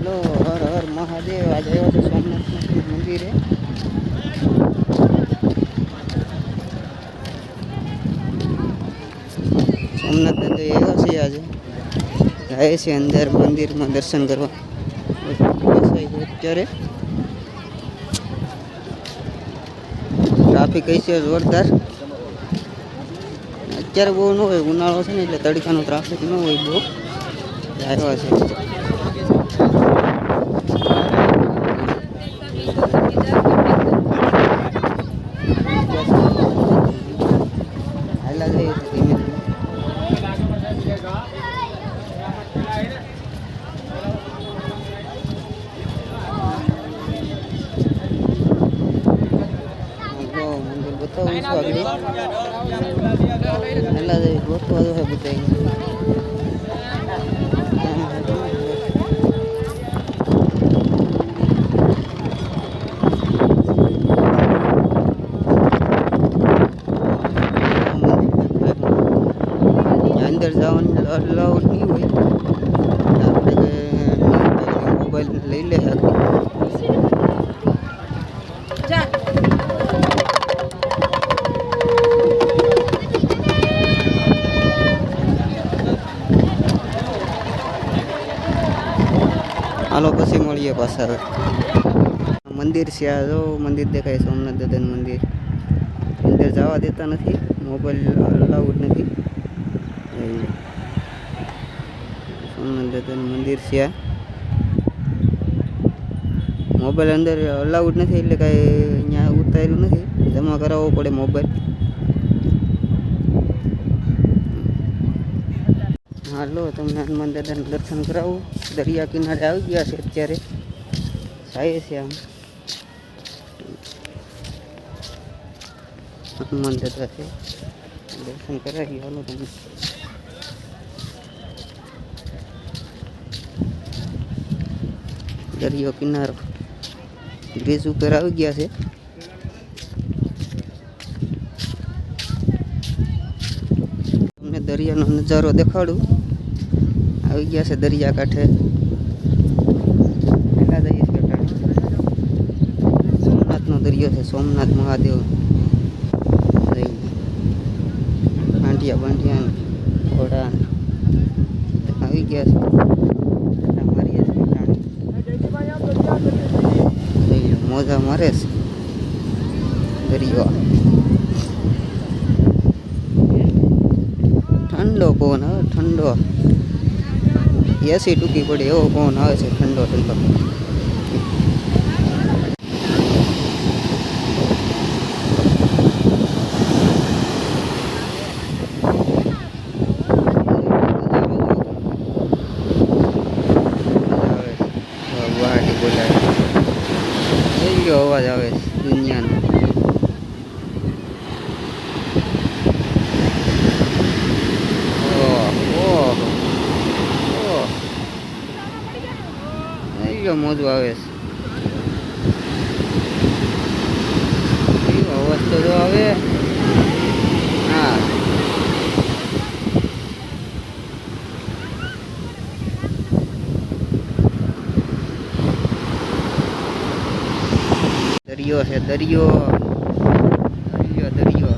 Hello हर हर महादेव। आज आया तो सोमनाथ मंदिर है। सोमनाथ ने तो एवा से आज जाए से अंदर मंदिर में दर्शन करवा। अत्यारे ट्राफिक कैसे जोरदार। अत्यारे बहु न होय, उनाळो छे ने એટલે તડકાનો ટ્રાફિક ન હોય બહુ। આવ્યા છે હાલા જઈએ છે ધીમે ધીમે। મંદિર બતાવું છું આગળ। હાલા જઈએ ગોતવા જો બધા। अंदर जाने अलाउड नहीं हुई। આપણે મોબાઈલ લઈ લે હાલો પછી મળીએ પાછા। મંદિર છે આ જો મંદિર દેખાય સોમનાથ દાદાનું મંદિર। અંદર જવા દેતા નથી, મોબાઈલ અલાઉડ નથી। સોમનાથ દાદાનું મંદિર છે આ। મોબાઈલ અંદર અલાઉડ નથી એટલે કાંઈ અહીંયા ઉતાર્યું નથી, જમા કરાવવો પડે મોબાઈલ। હાલો તમને હનુમાન દાદાનું દર્શન કરાવું। દરિયા કિનારે આવી ગયા છે અત્યારે, જાય છે આમ હનુમાન દાદા છે, દર્શન કરાવી। હાલો તમને દરિયો કિનારો બ્રિજ ઉપર આવી ગયા છે। તમને દરિયાનો નજારો દેખાડું। આવી ગયા છે દરિયા કાંઠે। પહેલા જઈએ છીએ સોમનાથનો દરિયો છે, સોમનાથ મહાદેવ બાંટિયા બાંટિયા ઘોડા આવી ગયા છે। મારીએ છીએ મોજા મારે છે દરિયો। ઠંડો પવન આવે, ઠંડો એસી ટૂંકી પડે એવો પવન આવે છે, ઠંડો ઠંડો। અવાજ આવે દુનિયાનો। મોજું આવે છે, અવાજ તો જો આવે। હા દરિયો છે, દરિયો દરિયો દરિયો।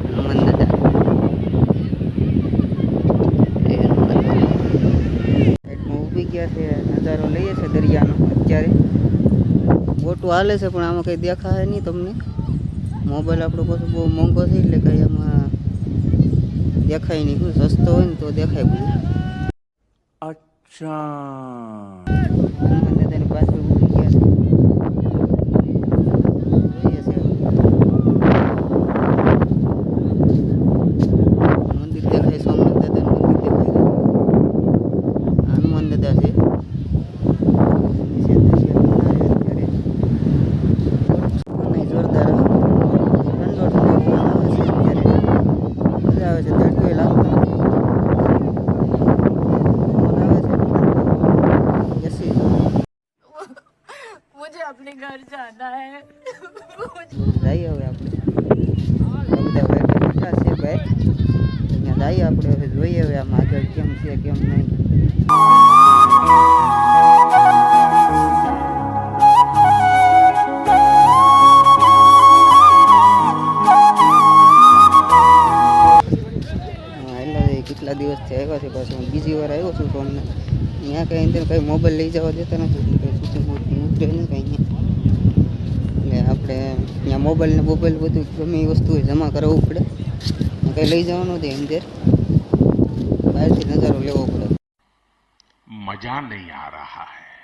હનુમાન દાદા સાઈડમાં ઊભી ગયા છે, નજારો લઈએ છે દરિયાનો। અત્યારે બોટું હાલે છે પણ આમાં કંઈ દેખાય નહીં તમને। મોબાઈલ આપણો પાછો બહુ મોંઘો છે એટલે કંઈ આમાં દેખાય નહીં। શું સસ્તો હોય ને તો દેખાય બધું। અચ્છા હનુમાન દાદાની પાછળ ઊભી ગયા છે, જોઈએ છે મંદિર દેખાય, સોમનાથ દાદાનું મંદિર દેખાય। હનુમાન દાદા છે, જોરદાર ઠંડો ઠંડો આવે છે અત્યારે, મજા આવે છે। તડકો લાગતો अपने घर जाना है। जाइए હવે આપણે બધા બેઠા છે ભાઈ, અહીંયા જઈએ આપણે હવે, જોઈએ હવે આમ આગળ કેમ છે કેમ નહીં. એટલે કેટલા દિવસથી આવ્યા છે પાછું હું બીજી વાર આવ્યો છું ફોનને ત્યાં કંઈ અંદર કંઈ મોબાઈલ લઈ જવા દેતા નથી કંઈ શૂટિંગ ઉતરે નહીં કંઈ એટલે આપણે ત્યાં મોબાઈલ બધું ગમે એ વસ્તુ જમા કરાવવું પડે કંઈ લઈ જવાનું નથી અંદર બહારથી નજારો લેવો પડે. मजा नहीं आ रहा है.